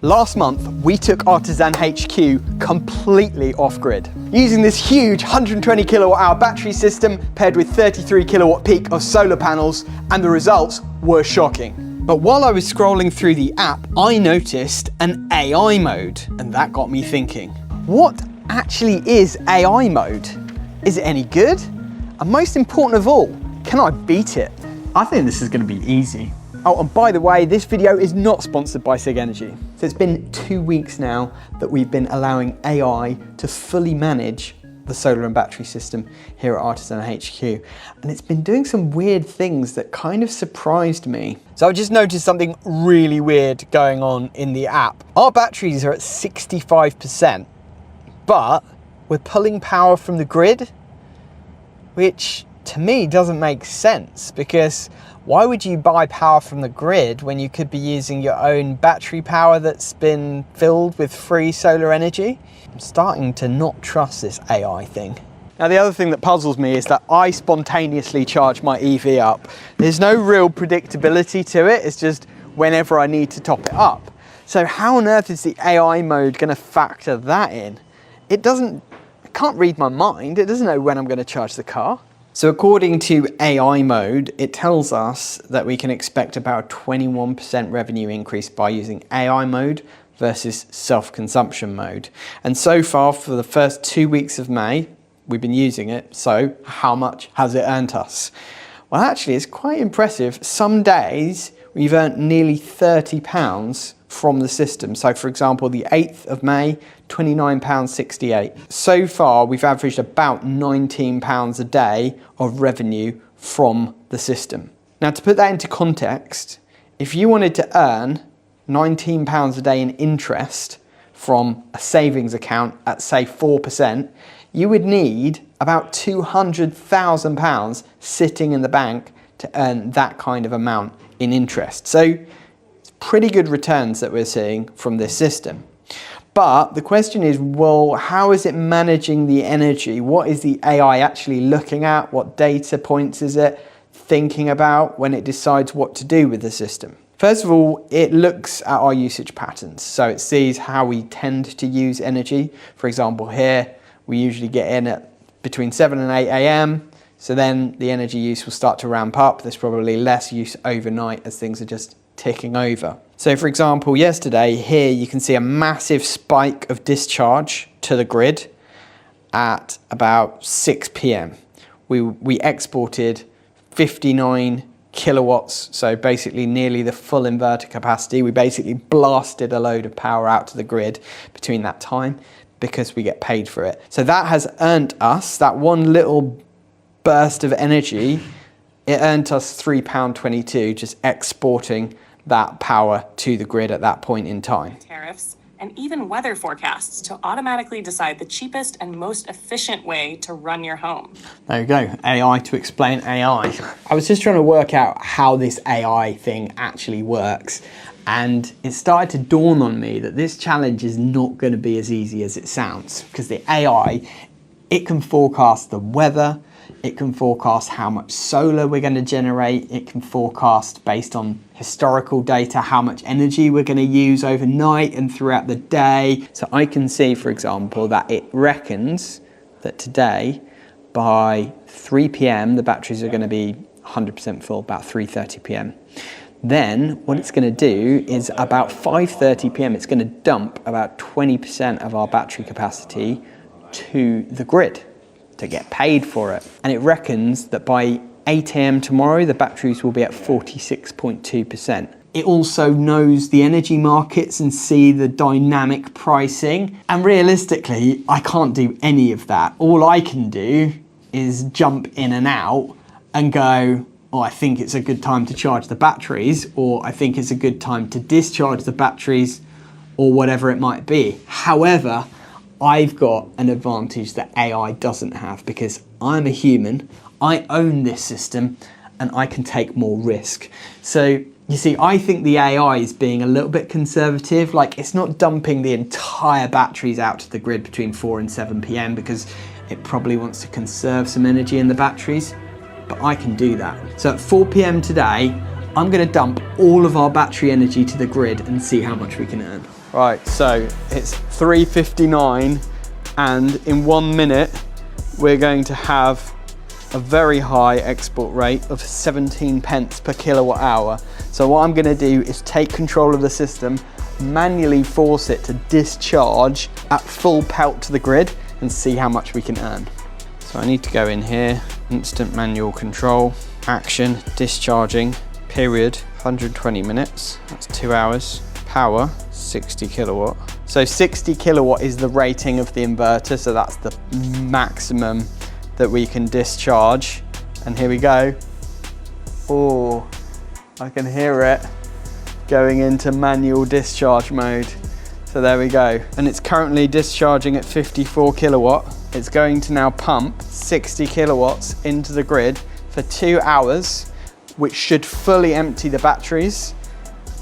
Last month, we took Artisan HQ completely off-grid, using this huge 120 kilowatt-hour battery system paired with 33 kilowatt peak of solar panels, and the results were shocking. But while I was scrolling through the app, I noticed an AI mode, and that got me thinking, what actually is AI mode? Is it any good? And most important of all, can I beat it? I think this is going to be easy. Oh, and by the way, this video is not sponsored by 𝐶𝐬 Energy. So it's been 2 weeks now that we've been allowing AI to fully manage the solar and battery system here at Artisan HQ. And it's been doing some weird things that kind of surprised me. So I've just noticed something really weird going on in the app. Our batteries are at 65%, but we're pulling power from the grid, which to me doesn't make sense, because why would you buy power from the grid when you could be using your own battery power that's been filled with free solar energy? I'm starting to not trust this AI thing. Now, the other thing that puzzles me is that I spontaneously charge my EV up. There's no real predictability to it. It's just whenever I need to top it up. So how on earth is the AI mode going to factor that in? It can't read my mind. It doesn't know when I'm going to charge the car. So according to AI mode, it tells us that we can expect about a 21% revenue increase by using AI mode versus self-consumption mode. And so far, for the first 2 weeks of May, we've been using it. So how much has it earned us? Well, actually, it's quite impressive. Some days we've earned nearly £30 from the system. So for example, the 8th of May, £29.68. So far, we've averaged about £19 a day of revenue from the system. Now, to put that into context, if you wanted to earn £19 a day in interest from a savings account at, say, 4%, you would need about £200,000 sitting in the bank to earn that kind of amount in interest. So it's pretty good returns that we're seeing from this system. But the question is, well, how is it managing the energy? What is the AI actually looking at? What data points is it thinking about when it decides what to do with the system? First of all, it looks at our usage patterns. So it sees how we tend to use energy. For example, here, we usually get in at between 7 and 8 AM. So then the energy use will start to ramp up. There's probably less use overnight as things are just ticking over. So for example, yesterday here you can see a massive spike of discharge to the grid at about 6 PM. We exported 59 kilowatts, so basically nearly the full inverter capacity. We basically blasted a load of power out to the grid between that time because we get paid for it. So that has earned us, that one little burst of energy, it earned us £3.22 just exporting that power to the grid at that point in time. Tariffs and even weather forecasts to automatically decide the cheapest and most efficient way to run your home. There you go, AI to explain AI. I was just trying to work out how this AI thing actually works, and it started to dawn on me that this challenge is not going to be as easy as it sounds, because the AI, it can forecast the weather, it can forecast how much solar we're going to generate, it can forecast based on historical data how much energy we're going to use overnight and throughout the day. So I can see, for example, that it reckons that today by 3 PM the batteries are going to be 100% full, about 3:30 PM. Then what it's going to do is about 5:30 PM it's going to dump about 20% of our battery capacity to the grid to get paid for it. And it reckons that by 8 AM tomorrow, the batteries will be at 46.2%. It also knows the energy markets and see the dynamic pricing. And realistically, I can't do any of that. All I can do is jump in and out and go, oh, I think it's a good time to charge the batteries, or I think it's a good time to discharge the batteries, or whatever it might be. However, I've got an advantage that AI doesn't have, because I'm a human, I own this system, and I can take more risk. So you see, I think the AI is being a little bit conservative. Like, it's not dumping the entire batteries out to the grid between 4 and 7 PM because it probably wants to conserve some energy in the batteries, but I can do that. So at 4 PM today, I'm going to dump all of our battery energy to the grid and see how much we can earn. Right, so it's 3:59 and in 1 minute we're going to have a very high export rate of 17 pence per kilowatt hour. So what I'm going to do is take control of the system, manually force it to discharge at full pelt to the grid and see how much we can earn. So I need to go in here, instant manual control, action, discharging, period, 120 minutes, that's 2 hours, power, 60 kilowatt. So 60 kilowatt is the rating of the inverter, so that's the maximum that we can discharge. And here we go. Oh, I can hear it going into manual discharge mode. So there we go. And it's currently discharging at 54 kilowatt. It's going to now pump 60 kilowatts into the grid for 2 hours, which should fully empty the batteries.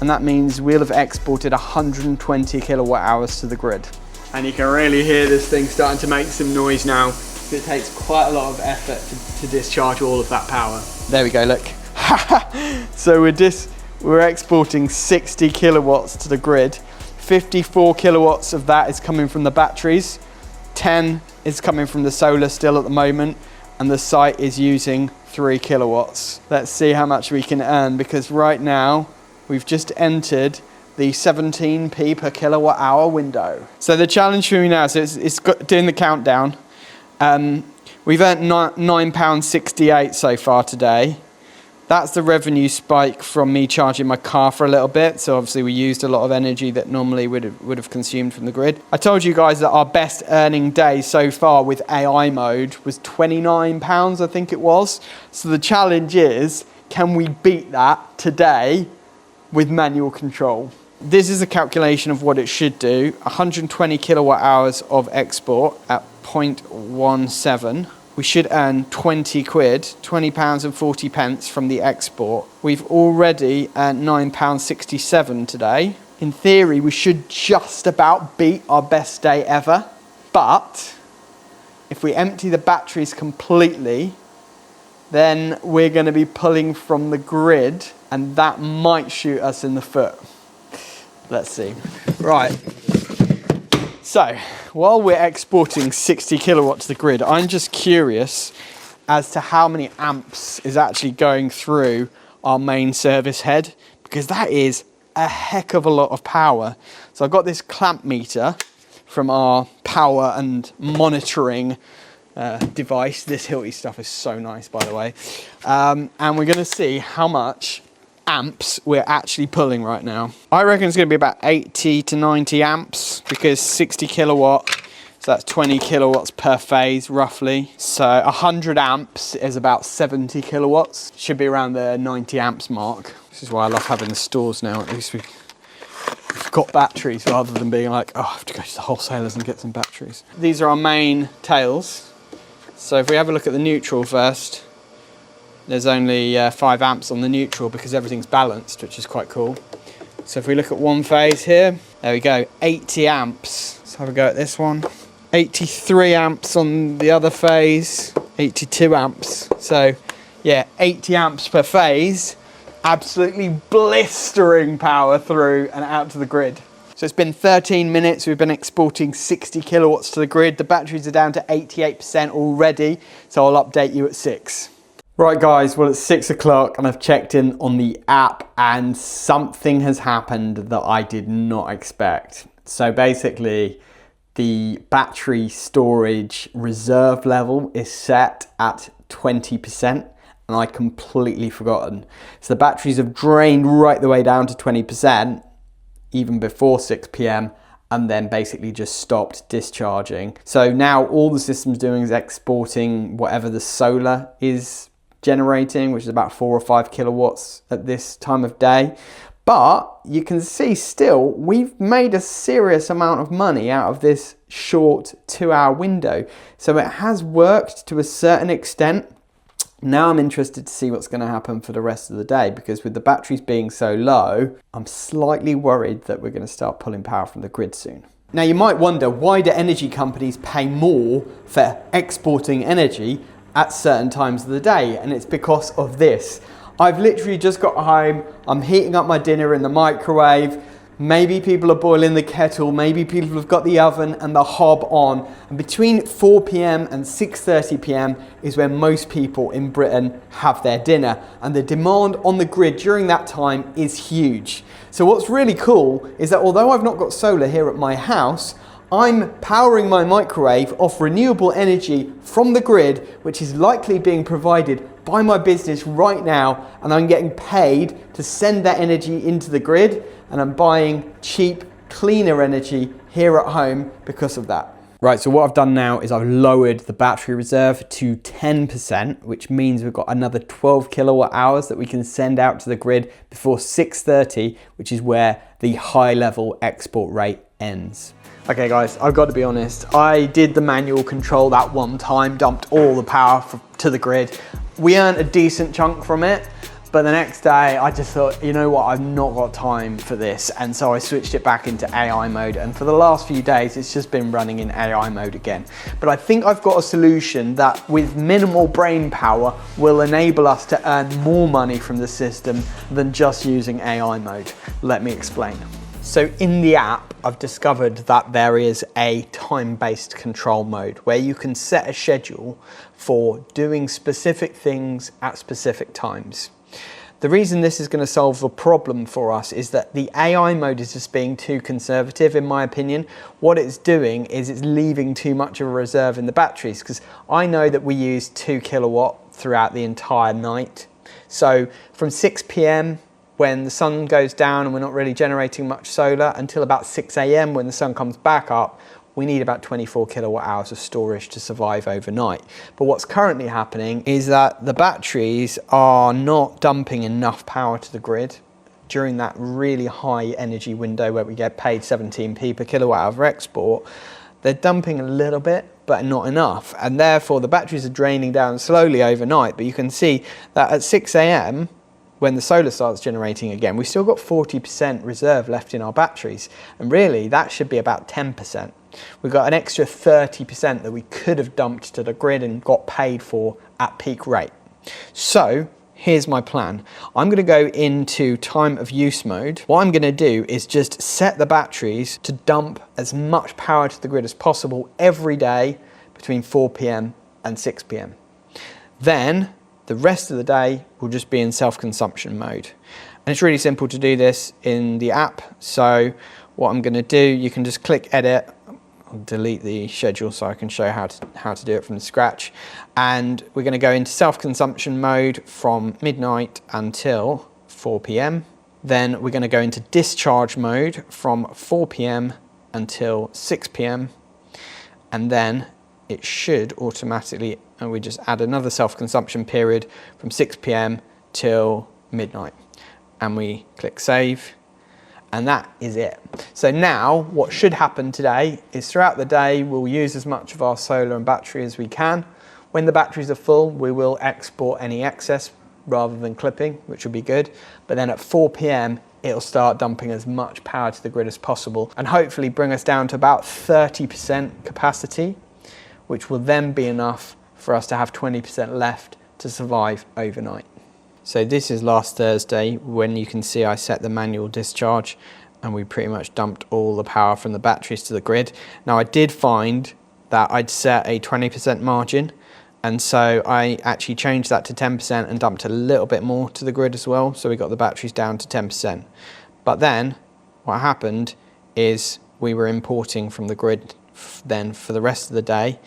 And that means we'll have exported 120 kilowatt hours to the grid. And you can really hear this thing starting to make some noise now. It takes quite a lot of effort to discharge all of that power. There we go, look. So we're exporting 60 kilowatts to the grid. 54 kilowatts of that is coming from the batteries. 10 is coming from the solar still at the moment. And the site is using 3 kilowatts. Let's see how much we can earn, because right now we've just entered the 17p per kilowatt hour window. So the challenge for me now, so it's doing the countdown. We've earned £9.68 so far today. That's the revenue spike from me charging my car for a little bit. So obviously we used a lot of energy that normally would have consumed from the grid. I told you guys that our best earning day so far with AI mode was £29, I think it was. So the challenge is, can we beat that today with manual control? This is a calculation of what it should do. 120 kilowatt hours of export at 0.17. We should earn 20 quid, £20 and 40 pence from the export. We've already earned £9.67 today. In theory, we should just about beat our best day ever. But if we empty the batteries completely, then we're going to be pulling from the grid, and that might shoot us in the foot. Let's see. Right. So, while we're exporting 60 kilowatts to the grid, I'm just curious as to how many amps is actually going through our main service head, because that is a heck of a lot of power. So I've got this clamp meter from our power and monitoring device. This Hilti stuff is so nice, by the way. And we're going to see how much amps we're actually pulling right now. I reckon it's going to be about 80 to 90 amps, because 60 kilowatt, so that's 20 kilowatts per phase roughly. So 100 amps is about 70 kilowatts. Should be around the 90 amps mark. This is why I love having the stores now. At least we've got batteries rather than being like, oh, I have to go to the wholesalers and get some batteries. These are our main tails. So if we have a look at the neutral first, there's only 5 amps on the neutral because everything's balanced, which is quite cool. So if we look at one phase here, there we go, 80 amps. Let's have a go at this one. 83 amps on the other phase, 82 amps. So yeah, 80 amps per phase, absolutely blistering power through and out to the grid. So it's been 13 minutes, we've been exporting 60 kilowatts to the grid. The batteries are down to 88% already, so I'll update you at 6. Right guys, well it's 6 o'clock and I've checked in on the app and something has happened that I did not expect. So basically the battery storage reserve level is set at 20% and I'd completely forgotten. So the batteries have drained right the way down to 20% even before 6 p.m. and then basically just stopped discharging. So now all the system's doing is exporting whatever the solar is generating, which is about 4 or 5 kilowatts at this time of day. But you can see still we've made a serious amount of money out of this short 2-hour window. So it has worked to a certain extent. Now I'm interested to see what's going to happen for the rest of the day, because with the batteries being so low, I'm slightly worried that we're going to start pulling power from the grid soon. Now you might wonder, why do energy companies pay more for exporting energy at certain times of the day? And it's because of this. I've literally just got home, I'm heating up my dinner in the microwave, Maybe people are boiling the kettle, maybe people have got the oven and the hob on. And between 4 p.m. and 6:30 p.m. is where most people in Britain have their dinner. And the demand on the grid during that time is huge. So what's really cool is that although I've not got solar here at my house, I'm powering my microwave off renewable energy from the grid, which is likely being provided by my business right now, and I'm getting paid to send that energy into the grid, and I'm buying cheap, cleaner energy here at home because of that. Right, so what I've done now is I've lowered the battery reserve to 10%, which means we've got another 12 kilowatt hours that we can send out to the grid before 6:30, which is where the high level export rate ends. Okay guys, I've got to be honest, I did the manual control that one time, dumped all the power to the grid. We earned a decent chunk from it, but the next day I just thought, you know what, I've not got time for this. And so I switched it back into AI mode. And for the last few days, it's just been running in AI mode again. But I think I've got a solution that with minimal brain power will enable us to earn more money from the system than just using AI mode. Let me explain. So in the app, I've discovered that there is a time-based control mode where you can set a schedule for doing specific things at specific times. The reason this is going to solve a problem for us is that the AI mode is just being too conservative, in my opinion. What it's doing is it's leaving too much of a reserve in the batteries, because I know that we use 2 kilowatt throughout the entire night. So from 6 p.m. when the sun goes down and we're not really generating much solar until about 6 a.m. when the sun comes back up, we need about 24 kilowatt hours of storage to survive overnight. But what's currently happening is that the batteries are not dumping enough power to the grid during that really high energy window where we get paid 17p per kilowatt hour for export. They're dumping a little bit, but not enough. And therefore the batteries are draining down slowly overnight. But you can see that at 6 a.m, when the solar starts generating again, we've still got 40% reserve left in our batteries. And really that should be about 10%. We've got an extra 30% that we could have dumped to the grid and got paid for at peak rate. So here's my plan. I'm going to go into time of use mode. What I'm going to do is just set the batteries to dump as much power to the grid as possible every day between 4 p.m. and 6 p.m. Then the rest of the day will just be in self-consumption mode. And it's really simple to do this in the app. So what I'm going to do, you can just click edit. I'll delete the schedule so I can show how to do it from scratch. And we're going to go into self-consumption mode from midnight until 4 p.m. Then we're going to go into discharge mode from 4 p.m. until 6 p.m. And then it should automatically, and we just add another self-consumption period from 6 p.m. till midnight. And we click save. And that is it. So now what should happen today is throughout the day, we'll use as much of our solar and battery as we can. When the batteries are full, we will export any excess rather than clipping, which will be good. But then at 4 p.m, it'll start dumping as much power to the grid as possible and hopefully bring us down to about 30% capacity, which will then be enough for us to have 20% left to survive overnight. So this is last Thursday when you can see I set the manual discharge and we pretty much dumped all the power from the batteries to the grid. Now I did find that I'd set a 20% margin, and so I actually changed that to 10% and dumped a little bit more to the grid as well. So we got the batteries down to 10%. But then what happened is we were importing from the grid then for the rest of the day,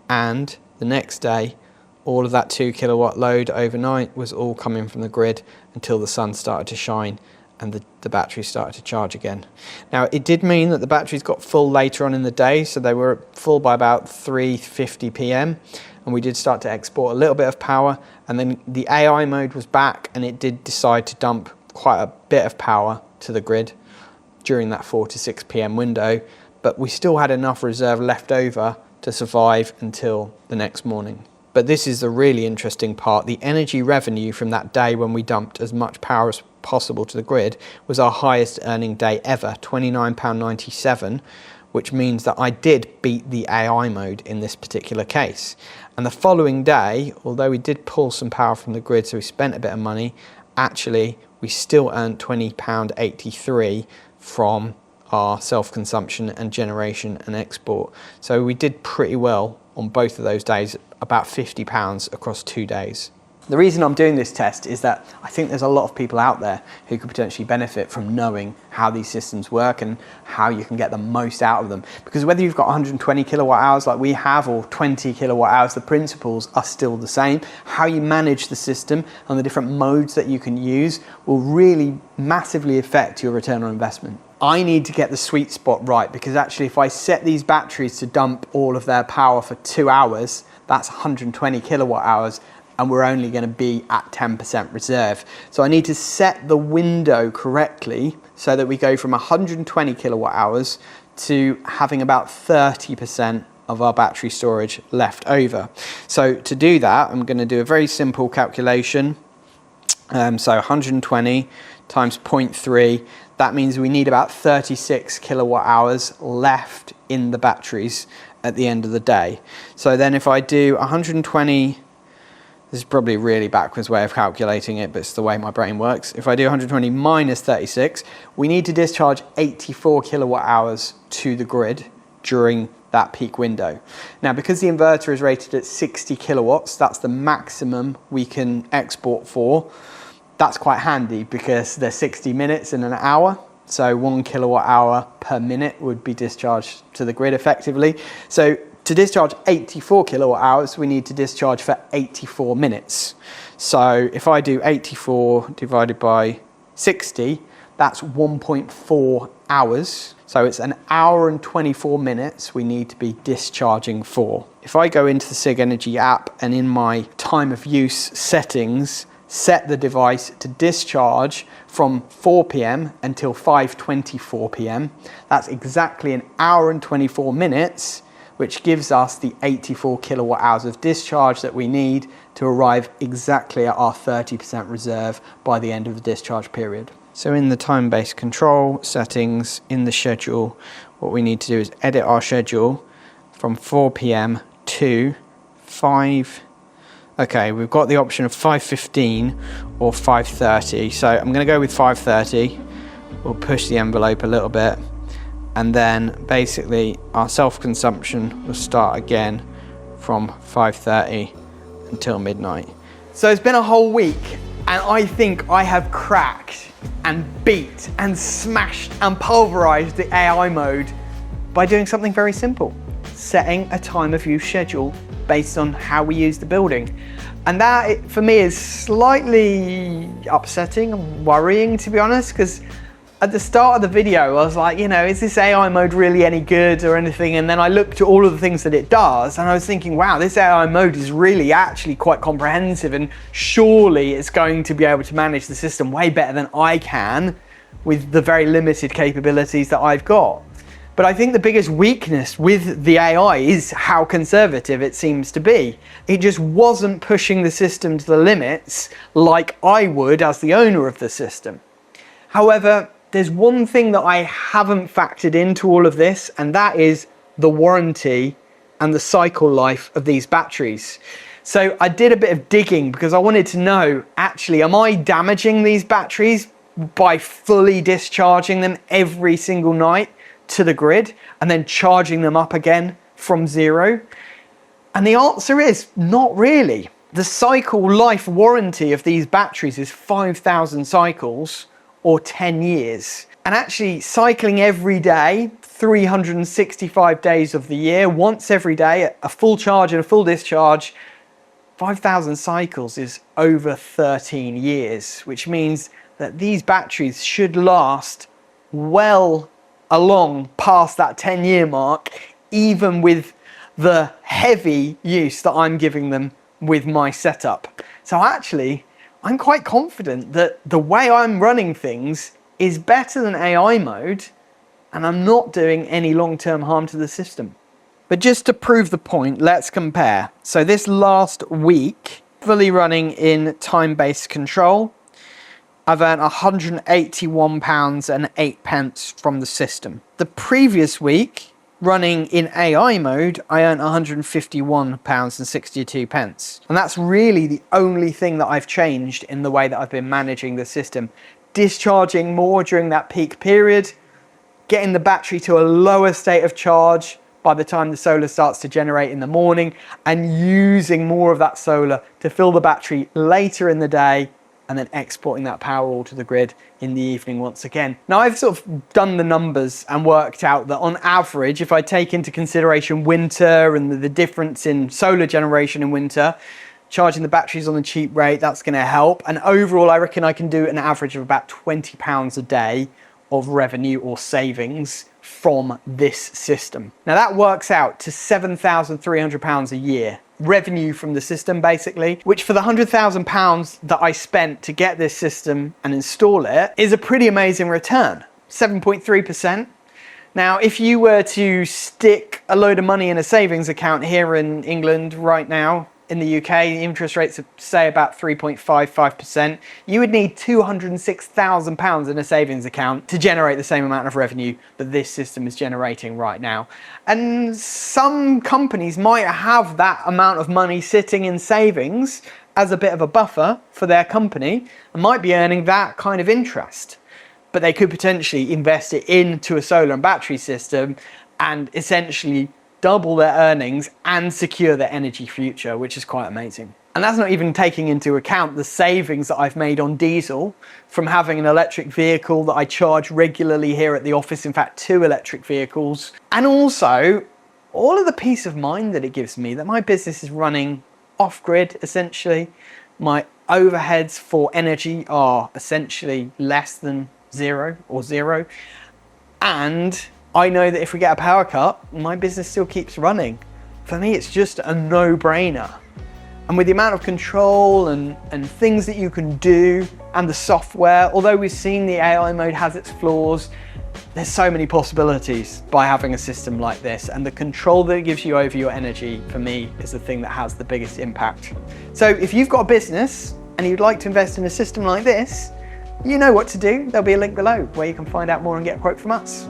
and the next day all of that 2 kilowatt load overnight was all coming from the grid until the sun started to shine and the battery started to charge again. Now it did mean that the batteries got full later on in the day, so they were full by about 3:50 p.m. and we did start to export a little bit of power, and then the AI mode was back and it did decide to dump quite a bit of power to the grid during that 4 to 6 p.m. window, but we still had enough reserve left over to survive until the next morning. But this is the really interesting part. The energy revenue from that day when we dumped as much power as possible to the grid was our highest earning day ever, £29.97, which means that I did beat the AI mode in this particular case. And the following day, although we did pull some power from the grid, so we spent a bit of money, actually we still earned £20.83 from our self-consumption and generation and export. So we did pretty well on both of those days, about £50 across 2 days. The reason I'm doing this test is that I think there's a lot of people out there who could potentially benefit from knowing how these systems work and how you can get the most out of them. Because whether you've got 120 kilowatt hours like we have or 20 kilowatt hours, the principles are still the same. How you manage the system and the different modes that you can use will really massively affect your return on investment. I need to get the sweet spot right, because actually if I set these batteries to dump all of their power for 2 hours, that's 120 kilowatt hours, and we're only going to be at 10% reserve. So I need to set the window correctly so that we go from 120 kilowatt hours to having about 30% of our battery storage left over. So to do that, I'm going to do a very simple calculation. So 120 times 0.3, that means we need about 36 kilowatt hours left in the batteries at the end of the day. So then if I do 120, this is probably a really backwards way of calculating it, but it's the way my brain works. If I do 120 minus 36, we need to discharge 84 kilowatt hours to the grid during that peak window. Now, because the inverter is rated at 60 kilowatts, that's the maximum we can export for. That's quite handy because there's 60 minutes in an hour. So 1 kilowatt hour per minute would be discharged to the grid effectively. So to discharge 84 kilowatt hours, we need to discharge for 84 minutes. So if I do 84 divided by 60, that's 1.4 hours. So it's an hour and 24 minutes we need to be discharging for. If I go into the 𝐒IG Energy app and in my time of use settings, set the device to discharge from 4 p.m. until 5:24 p.m. That's exactly an hour and 24 minutes, which gives us the 84 kilowatt hours of discharge that we need to arrive exactly at our 30% reserve by the end of the discharge period. So in the time-based control settings in the schedule, what we need to do is edit our schedule from 4 p.m. to 5. Okay, we've got the option of 5:15 or 5:30. So I'm going to go with 5:30. We'll push the envelope a little bit. And then basically our self-consumption will start again from 5:30 until midnight. So it's been a whole week and I think I have cracked and beat and smashed and pulverized the AI mode by doing something very simple. Setting a time of use schedule based on how we use the building. And that for me is slightly upsetting and worrying, to be honest, because at the start of the video, I was like, you know, is this AI mode really any good or anything? And then I looked at all of the things that it does and I was thinking, wow, this AI mode is really actually quite comprehensive and surely it's going to be able to manage the system way better than I can with the very limited capabilities that I've got. But I think the biggest weakness with the AI is how conservative it seems to be. It just wasn't pushing the system to the limits like I would as the owner of the system. However, there's one thing that I haven't factored into all of this, and that is the warranty and the cycle life of these batteries. So I did a bit of digging because I wanted to know, actually, am I damaging these batteries by fully discharging them every single night to the grid and then charging them up again from zero? And the answer is not really. The cycle life warranty of these batteries is 5,000 cycles or 10 years. And actually cycling every day, 365 days of the year, once every day, a full charge and a full discharge, 5,000 cycles is over 13 years, which means that these batteries should last well along past that 10-year mark, even with the heavy use that I'm giving them with my setup. So actually, I'm quite confident that the way I'm running things is better than AI mode, and I'm not doing any long-term harm to the system. But just to prove the point, let's compare. So this last week, fully running in time-based control, I've earned £181.08 from the system. The previous week, running in AI mode, I earned £151.62. And that's really the only thing that I've changed in the way that I've been managing the system. Discharging more during that peak period, getting the battery to a lower state of charge by the time the solar starts to generate in the morning, and using more of that solar to fill the battery later in the day, and then exporting that power all to the grid in the evening once again. Now, I've sort of done the numbers and worked out that on average, if I take into consideration winter and the difference in solar generation in winter, charging the batteries on the cheap rate, that's going to help. And overall, I reckon I can do an average of about £20 a day of revenue or savings from this system. Now that works out to £7,300 a year revenue from the system, basically, which for the £100,000 that I spent to get this system and install it is a pretty amazing return, 7.3%. Now, if you were to stick a load of money in a savings account here in England right now, in the UK, the interest rates are, say, about 3.55%. You would need £206,000 in a savings account to generate the same amount of revenue that this system is generating right now. And some companies might have that amount of money sitting in savings as a bit of a buffer for their company and might be earning that kind of interest. But they could potentially invest it into a solar and battery system and essentially double their earnings and secure their energy future, which is quite amazing. And that's not even taking into account the savings that I've made on diesel from having an electric vehicle that I charge regularly here at the office, in fact 2 electric vehicles, and also all of the peace of mind that it gives me that my business is running off-grid essentially. My overheads for energy are essentially less than zero, and I know that if we get a power cut, my business still keeps running. For me, it's just a no-brainer. And with the amount of control and things that you can do and the software, although we've seen the AI mode has its flaws, there's so many possibilities by having a system like this, and the control that it gives you over your energy, for me, is the thing that has the biggest impact. So if you've got a business and you'd like to invest in a system like this, you know what to do. There'll be a link below where you can find out more and get a quote from us.